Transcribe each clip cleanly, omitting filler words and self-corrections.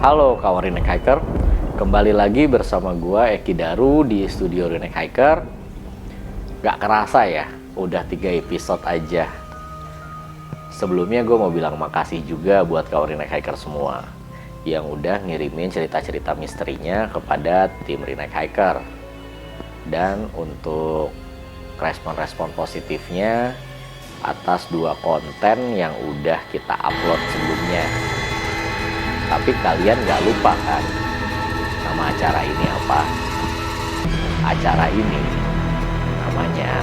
Halo kawan Rinek Hiker, kembali lagi bersama gua Eki Daru di studio Rinek Hiker. Gak kerasa ya, udah 3 episode aja. Sebelumnya gue mau bilang makasih juga buat kawan Rinek Hiker semua yang udah ngirimin cerita-cerita misterinya kepada tim Rinek Hiker. Dan untuk respon-respon positifnya atas 2 konten yang udah kita upload sebelumnya. Tapi kalian gak lupa kan nama acara ini apa? Acara ini namanya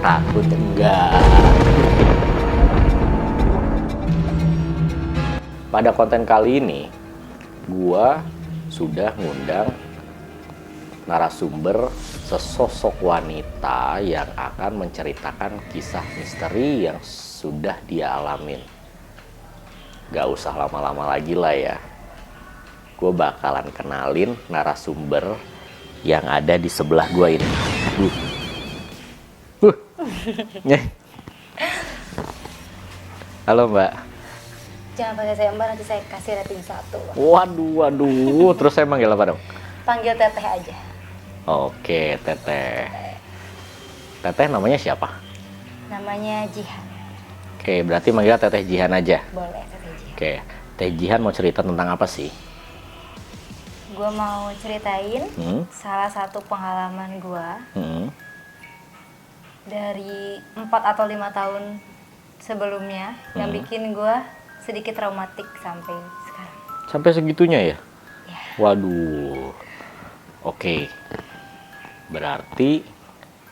Takut Enggak. Pada konten kali ini gua sudah ngundang narasumber sesosok wanita yang akan menceritakan kisah misteri yang sudah dia alamin. Gak usah lama-lama lagi lah ya. Gue bakalan kenalin narasumber yang ada di sebelah gue ini. Halo Mbak. Jangan panggil saya Mbak, nanti saya kasih rating 1. Waduh. Terus saya manggil apa dong? Panggil Teteh aja. Oke, Teteh. Teteh namanya siapa? Namanya Jihan. Oke, berarti manggil Teteh Jihan aja. Boleh, Teteh Jihan. Oke, Teh Jihan mau cerita tentang apa sih? Gue mau ceritain salah satu pengalaman gue dari 4 atau 5 tahun sebelumnya yang bikin gue sedikit traumatik sampai sekarang. Sampai segitunya ya? Ya. Waduh. Oke. Berarti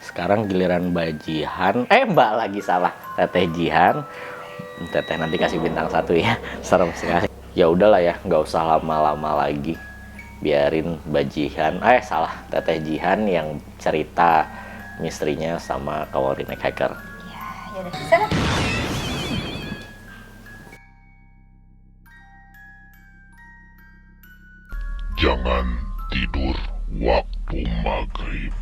sekarang giliran Mbak Jihan. Mbak lagi salah. Teteh Jihan. Teteh nanti kasih bintang 1 ya. Serem sekali. Ya udahlah ya, nggak usah lama-lama lagi. Biarin Mbak Jihan. Salah. Teteh Jihan yang cerita misterinya sama kawan Rinek Hiker. Ya, yaudah. Sana. Jangan tidur waktu maghrib.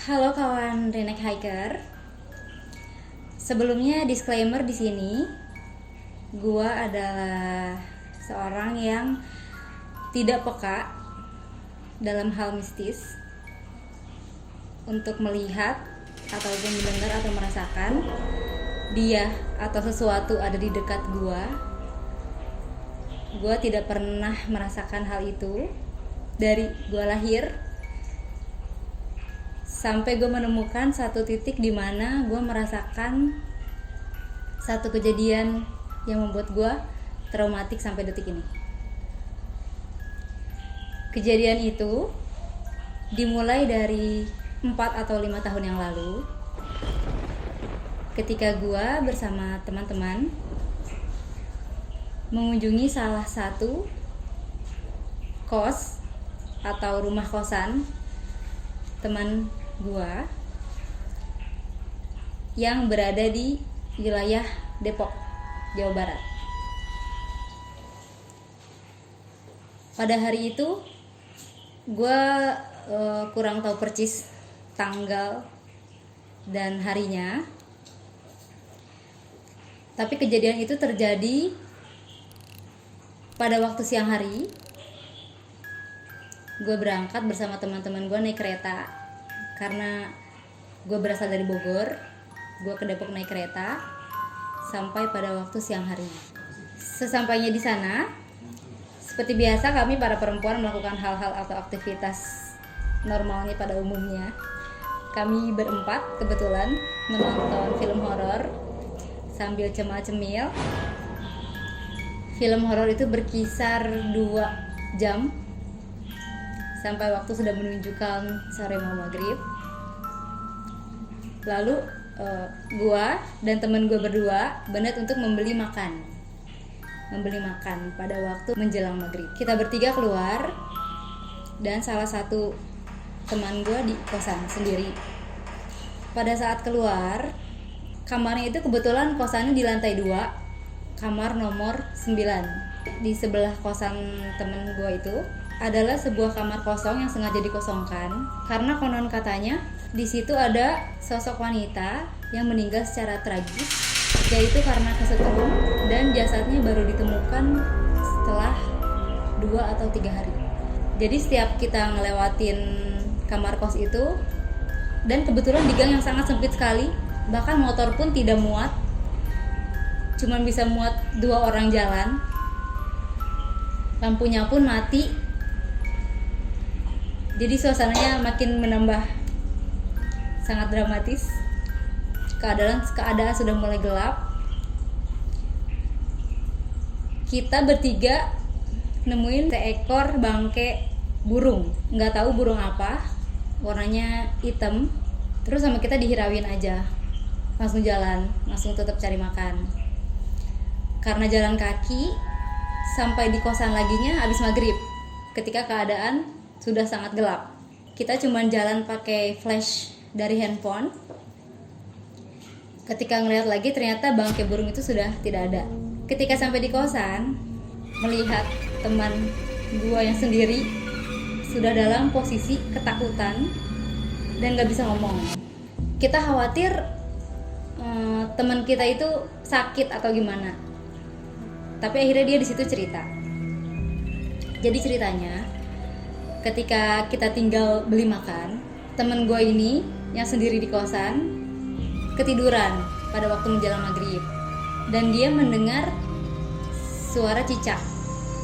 Halo kawan Rinek Hiker. Sebelumnya disclaimer di sini, gua adalah seorang yang tidak peka dalam hal mistis untuk melihat ataupun mendengar atau merasakan dia atau sesuatu ada di dekat gua. Gua tidak pernah merasakan hal itu dari gua lahir sampai gue menemukan satu titik di mana gue merasakan satu kejadian yang membuat gue traumatik sampai detik ini. Kejadian itu dimulai dari 4 atau 5 tahun yang lalu, ketika gue bersama teman-teman mengunjungi salah satu kos atau rumah kosan teman gua yang berada di wilayah Depok, Jawa Barat. Pada hari itu gua kurang tahu persis tanggal dan harinya, tapi kejadian itu terjadi pada waktu siang hari. Gue berangkat bersama teman-teman gue naik kereta karena gue berasal dari Bogor. Gue ke Depok naik kereta sampai pada waktu siang hari. Sesampainya di sana, seperti biasa kami para perempuan melakukan hal-hal atau aktivitas normalnya pada umumnya. Kami berempat kebetulan menonton film horor sambil cemil-cemil. Film horor itu berkisar 2 jam sampai waktu sudah menunjukkan sore mau maghrib. Lalu gua dan temen gua berdua berniat untuk membeli makan pada waktu menjelang maghrib. Kita bertiga keluar dan salah satu teman gua di kosan sendiri. Pada saat keluar, kamarnya itu kebetulan kosannya di lantai 2, kamar nomor 9. Di sebelah kosan temen gua itu adalah sebuah kamar kosong yang sengaja dikosongkan karena konon katanya di situ ada sosok wanita yang meninggal secara tragis yaitu karena kesetrum dan jasadnya baru ditemukan setelah 2 atau 3 hari. Jadi setiap kita ngelewatin kamar kos itu, dan kebetulan di gang yang sangat sempit sekali, bahkan motor pun tidak muat, cuman bisa muat 2 orang jalan, lampunya pun mati, jadi suasananya makin menambah sangat dramatis. Keadaan sudah mulai gelap. Kita bertiga nemuin seekor bangke burung, nggak tahu burung apa, warnanya hitam. Terus sama kita dihirauin aja, langsung jalan, langsung tetap cari makan. Karena jalan kaki sampai di kosan laginya habis maghrib, ketika keadaan sudah sangat gelap. Kita cuma jalan pakai flash dari handphone. Ketika ngeliat lagi ternyata bangke burung itu sudah tidak ada. Ketika sampai di kosan, melihat teman gua yang sendiri sudah dalam posisi ketakutan dan gak bisa ngomong. Kita khawatir teman kita itu sakit atau gimana. Tapi akhirnya dia di situ cerita. Jadi ceritanya, ketika kita tinggal beli makan, temen gue ini yang sendiri di kosan ketiduran pada waktu menjelang maghrib, dan dia mendengar suara cicak.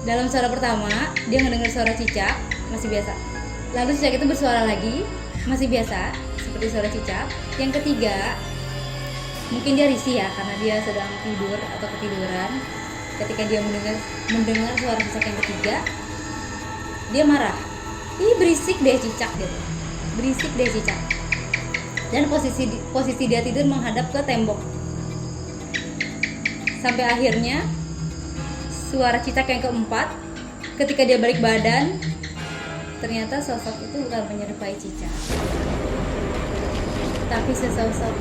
Dalam suara pertama dia mendengar suara cicak, masih biasa. Lalu cicak itu bersuara lagi, masih biasa, seperti suara cicak. Yang ketiga, mungkin dia risih ya karena dia sedang tidur atau ketiduran. Ketika dia mendengar suara cicak yang ketiga, dia marah. Ih, berisik deh cicak gitu. Berisik deh cicak. Dan posisi dia tidur menghadap ke tembok. Sampai akhirnya suara cicak yang keempat, ketika dia balik badan, ternyata sosok itu bukan menyerupai cicak, tapi sesosok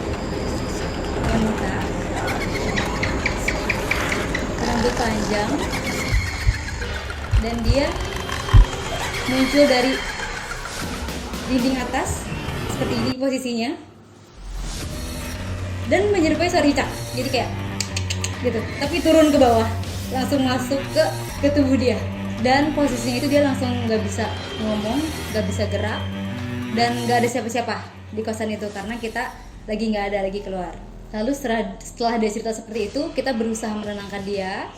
wanita, rambut panjang, dan dia muncul dari dinding atas seperti ini posisinya, dan menyerupai suara cicak. Jadi kayak gitu, tapi turun ke bawah, langsung masuk ke tubuh dia. Dan posisinya itu dia langsung nggak bisa ngomong, nggak bisa gerak, dan nggak ada siapa-siapa di kosan itu karena kita lagi nggak ada lagi keluar. Lalu setelah dia cerita seperti itu, kita berusaha menenangkan dia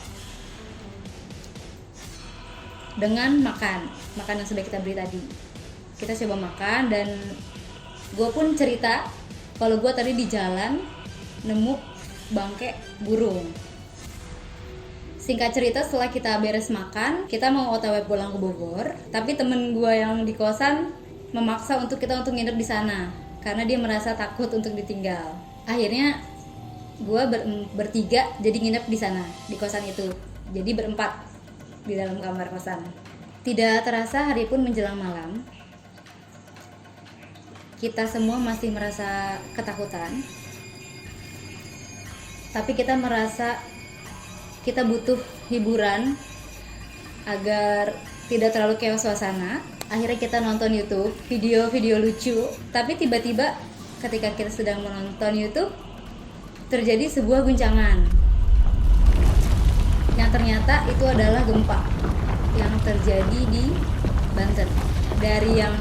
dengan makan yang sudah kita beli tadi. Kita coba makan, dan gue pun cerita kalau gue tadi di jalan nemu bangke burung. Singkat cerita, setelah kita beres makan, kita mau OTW pulang ke Bogor, tapi temen gue yang di kosan memaksa kita untuk nginep di sana karena dia merasa takut untuk ditinggal. Akhirnya gue bertiga jadi nginep di sana, di kosan itu. Jadi berempat di dalam kamar kosan. Tidak terasa hari pun menjelang malam. Kita semua masih merasa ketakutan, tapi kita merasa kita butuh hiburan agar tidak terlalu chaos suasana. Akhirnya kita nonton YouTube, video-video lucu. Tapi tiba-tiba ketika kita sedang menonton YouTube, terjadi sebuah guncangan yang ternyata itu adalah gempa yang terjadi di Banten. Dari yang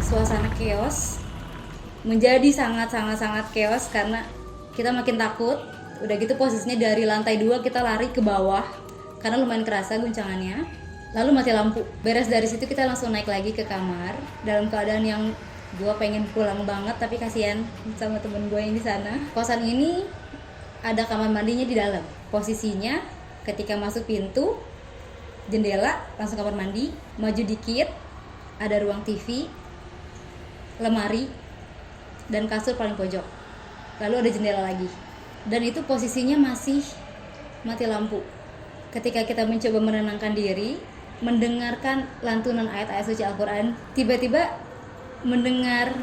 suasana chaos menjadi sangat chaos karena kita makin takut. Udah gitu posisinya dari lantai 2 kita lari ke bawah karena lumayan kerasa guncangannya. Lalu mati lampu. Beres dari situ kita langsung naik lagi ke kamar dalam keadaan yang gue pengen pulang banget, tapi kasihan sama temen gue yang di sana. Kosan ini ada kamar mandinya di dalam. Posisinya ketika masuk pintu, jendela langsung kamar mandi, maju dikit ada ruang TV, lemari, dan kasur paling pojok. Lalu ada jendela lagi. Dan itu posisinya masih mati lampu. Ketika kita mencoba menenangkan diri, mendengarkan lantunan ayat-ayat suci Al-Quran, tiba-tiba mendengar.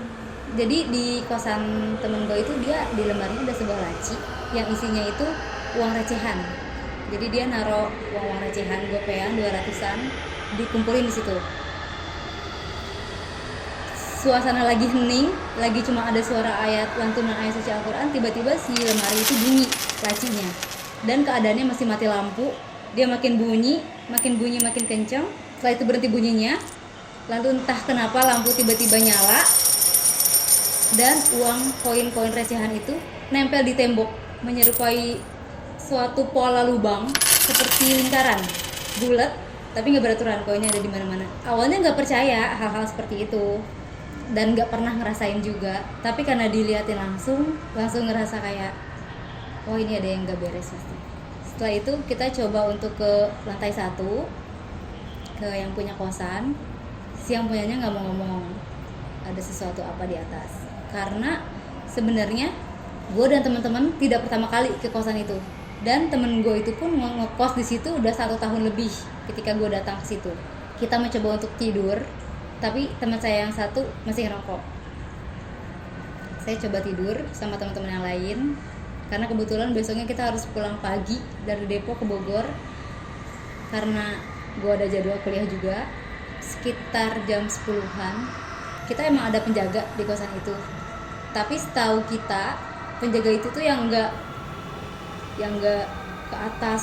Jadi di kosan temen gue itu, dia di lemarinya ada sebuah laci yang isinya itu uang recehan. Jadi dia naruh uang recehan, gopean 200-an, dikumpulin di situ. suasana lagi hening, lagi cuma ada suara ayat lantunan ayat suci Al-Quran, tiba-tiba si lemari itu bunyi lacinya, dan keadaannya masih mati lampu. Dia makin bunyi makin kencang. Setelah itu berhenti bunyinya, lalu entah kenapa lampu tiba-tiba nyala, dan uang koin-koin recehan itu nempel di tembok, menyerupai suatu pola lubang seperti lingkaran bulat, tapi nggak beraturan, koinnya ada di mana-mana. Awalnya nggak percaya hal-hal seperti itu dan nggak pernah ngerasain juga, tapi karena dilihatin langsung ngerasa kayak, oh ini ada yang nggak beres pasti. Setelah itu kita coba untuk ke lantai 1, ke yang punya kosan. Si yang punyanya nggak mau ngomong ada sesuatu apa di atas, karena sebenarnya gue dan teman-teman tidak pertama kali ke kosan itu, dan temen gue itu pun ngekos di situ udah 1 tahun lebih ketika gue datang ke situ. Kita mencoba untuk tidur, tapi teman saya yang satu masih ngerokok. Saya coba tidur sama teman-teman yang lain, karena kebetulan besoknya kita harus pulang pagi dari Depok ke Bogor, karena gue ada jadwal kuliah juga. Sekitar jam 10-an, kita emang ada penjaga di kosan itu, tapi setahu kita penjaga itu tuh yang enggak ke atas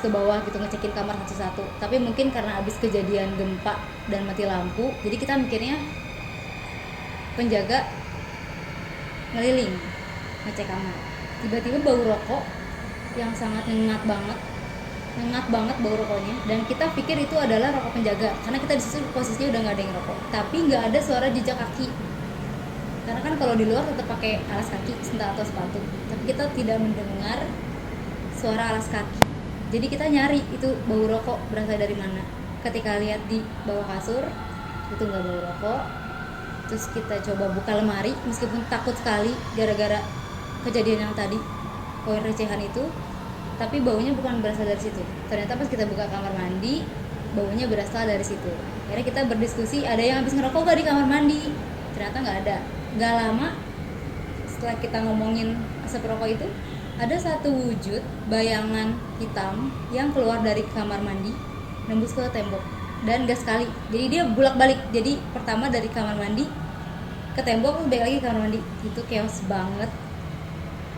ke bawah gitu ngecekin kamar satu-satu. Tapi mungkin karena abis kejadian gempa dan mati lampu, jadi kita mikirnya penjaga ngeliling ngecek kamar. Tiba-tiba bau rokok yang sangat nyengat banget bau rokoknya, dan kita pikir itu adalah rokok penjaga karena kita di situ posisinya udah nggak ada yang rokok, tapi nggak ada suara jejak kaki, karena kan kalau di luar tetap pakai alas kaki, sendal atau sepatu, tapi kita tidak mendengar suara alas kaki. Jadi kita nyari itu bau rokok berasal dari mana. Ketika lihat di bawah kasur itu nggak bau rokok. Terus kita coba buka lemari, meskipun takut sekali gara-gara kejadian yang tadi, koin recehan itu, tapi baunya bukan berasal dari situ. Ternyata pas kita buka kamar mandi, baunya berasal dari situ. Akhirnya kita berdiskusi, ada yang habis ngerokok gak di kamar mandi? Ternyata nggak ada. Gak lama setelah kita ngomongin asap rokok itu, ada satu wujud bayangan hitam yang keluar dari kamar mandi, nembus ke tembok, dan gas sekali. Jadi dia bolak-balik. Jadi pertama dari kamar mandi ke tembok, terus balik lagi ke kamar mandi. Itu chaos banget.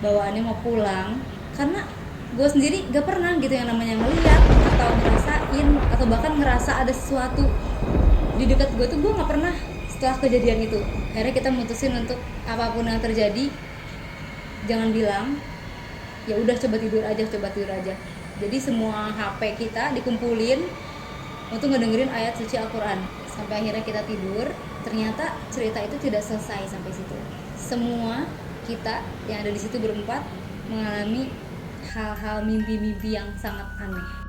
Bawaannya mau pulang, karena gue sendiri gak pernah gitu yang namanya ngeliat atau ngerasain atau bahkan ngerasa ada sesuatu di dekat gue tuh, gue nggak pernah setelah kejadian itu. Akhirnya kita mutusin untuk apapun yang terjadi jangan bilang, ya udah coba tidur aja. Jadi semua HP kita dikumpulin untuk ngedengerin ayat suci Al-Quran sampai akhirnya kita tidur. Ternyata cerita itu tidak selesai sampai situ. Semua kita yang ada di situ berempat mengalami hal-hal mimpi-mimpi yang sangat aneh.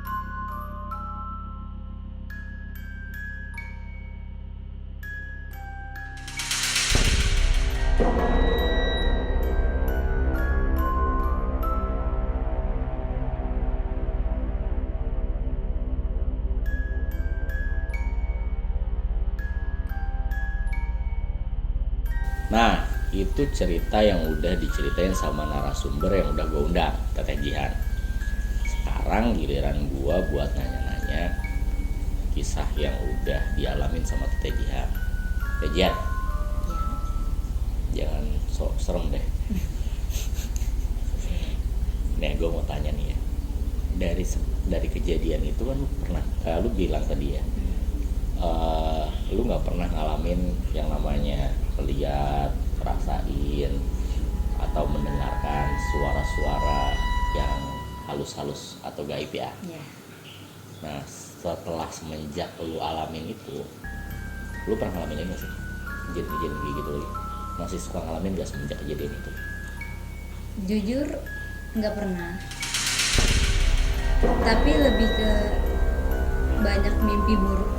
Nah, itu cerita yang udah diceritain sama narasumber yang udah gue undang, Teteh Jihan. Sekarang giliran gue buat nanya-nanya kisah yang udah dialamin sama Teteh Jihan. Teteh Jihan, jangan sok serem deh. Nih gue mau tanya nih ya, dari kejadian itu kan lu pernah, lu bilang tadi ya, lu nggak pernah ngalamin yang namanya melihat, rasain, atau mendengarkan suara-suara yang halus-halus atau gaib ya. Yeah. Nah, setelah semenjak lu alamin itu, lu pernah ngalamin nggak sih kejadian kayak gitu? Masih suka ngalamin nggak semenjak kejadian itu? Jujur nggak pernah, tapi lebih ke banyak mimpi buruk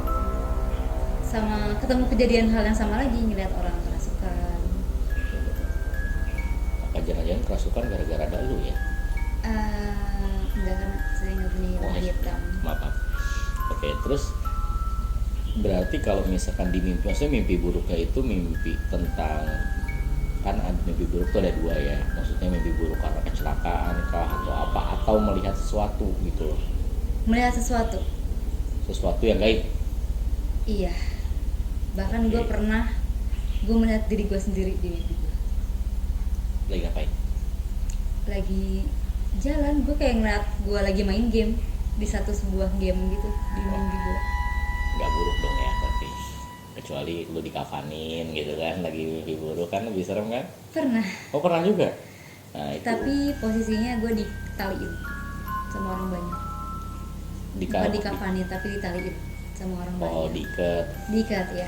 sama ketemu kejadian hal yang sama lagi, ngeliat orang kerasukan gitu. Apa jangan-jangan kerasukan gara-gara ada lu ya? Enggak, karena saya nggak punya ilmu hitam. Maaf. Oke, terus berarti kalau misalkan di mimpi, maksudnya mimpi buruknya itu mimpi tentang, kan ada mimpi buruk tuh ada dua ya, maksudnya mimpi buruk karena kecelakaan kah atau apa, atau melihat sesuatu gitu loh. Melihat sesuatu Yang gaib. iya, bahkan gue pernah gue melihat diri gue sendiri di mimpi gue. Lagi ngapain? Lagi jalan, gue kayak ngeliat gue lagi main game di satu sebuah game gitu di mimpi gue. Nggak buruk dong ya, tapi kecuali lu dikafanin gitu kan, lagi mimpi buruk kan lebih serem kan? Pernah, Oh pernah juga? Nah itu tapi posisinya gue ditaliin sama orang banyak. Bukan dikafanin tapi ditaliin sama orang Oh banyak. diikat. Diikat ya.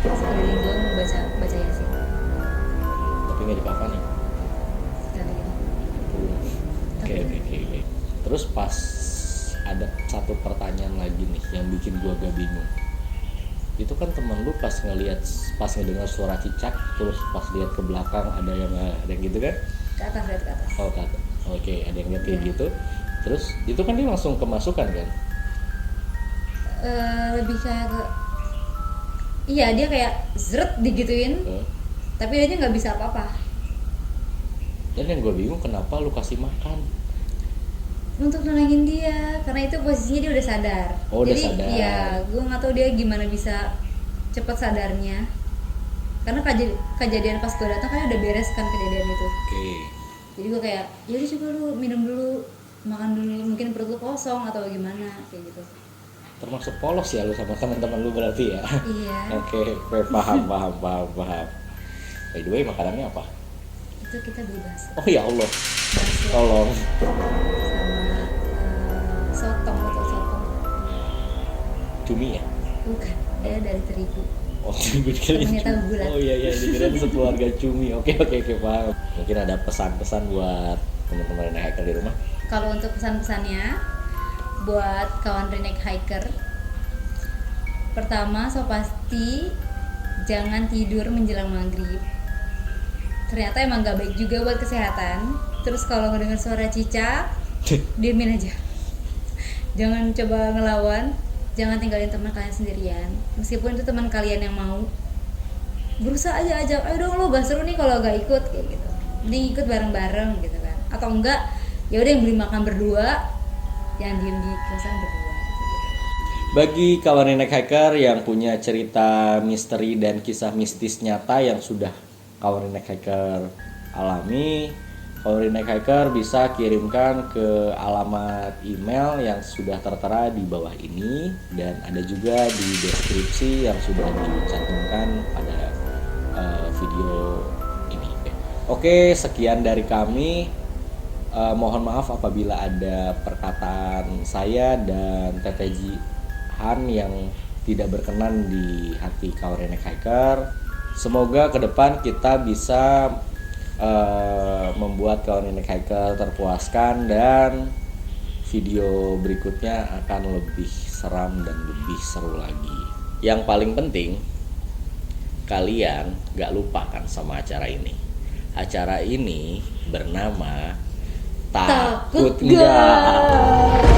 Terus sekeliling gue mau baca Yasin. Tapi nggak dikafanin. Ditaliin. Oke. Terus pas ada satu pertanyaan lagi nih yang bikin gua agak bingung. Itu kan temen lu pas ngedengar suara cicak, terus pas lihat ke belakang ada yang gitu kan? Ke atas, lihat ke atas. Oh kata. Oke, ada yang lihat kayak Iya. gitu. Terus itu kan dia langsung kemasukan kan? Lebih kayak ke, iya dia kayak zret digituin, tapi dia nggak bisa apa-apa. Dan yang gue bingung kenapa lu kasih makan? Untuk nenangin dia, karena itu posisinya dia udah sadar. Oh, udah Jadi sadar. ya gue nggak tahu dia gimana bisa cepet sadarnya. Karena kejadian pas gue datang kan udah beres kan kejadian itu. Oke. Jadi gue kayak, yaudah coba lu minum dulu, makan dulu, mungkin perut lu kosong atau gimana kayak gitu. Termasuk polos ya lu sama teman-teman lu berarti ya? Iya. Oke, paham. By the way, makanannya apa? Itu kita beli bakso. Oh ya Allah, Bakso tolong. sama sotong atau sotong. Cumi ya? Bukan, dia dari terigu. Oh, cumi kali. Namanya tahu bulat. Oh iya, dikirain sekeluarga cumi. Oke, paham. Mungkin ada pesan-pesan buat teman-teman yang hacker di rumah? Kalau untuk pesan-pesannya buat kawan Redneck Hiker, pertama so pasti jangan tidur menjelang maghrib. Ternyata emang gak baik juga buat kesehatan. Terus kalau ngedengar suara cicak, diemin aja. Jangan coba ngelawan, jangan tinggalin teman kalian sendirian. Meskipun itu teman kalian yang mau, berusaha aja ajak, ayo dong lo gak seru nih kalau gak ikut kayak gitu. Mending ikut bareng-bareng gitu kan. Atau enggak, ya udah yang beli makan berdua, yang diem di kosan berdua. Bagi kawan Redneck Hiker yang punya cerita misteri dan kisah mistis nyata yang sudah kawan Redneck Hiker alami, kawan Redneck Hiker bisa kirimkan ke alamat email yang sudah tertera di bawah ini, dan ada juga di deskripsi yang sudah dicantumkan pada video ini. Oke, sekian dari kami. Mohon maaf apabila ada perkataan saya dan Teteh Jihan yang tidak berkenan di hati kawan Redneck Hiker. Semoga ke depan kita bisa membuat kawan Redneck Hiker terpuaskan, dan video berikutnya akan lebih seram dan lebih seru lagi. Yang paling penting, kalian gak lupakan sama acara ini. Acara ini bernama Takut Nggak.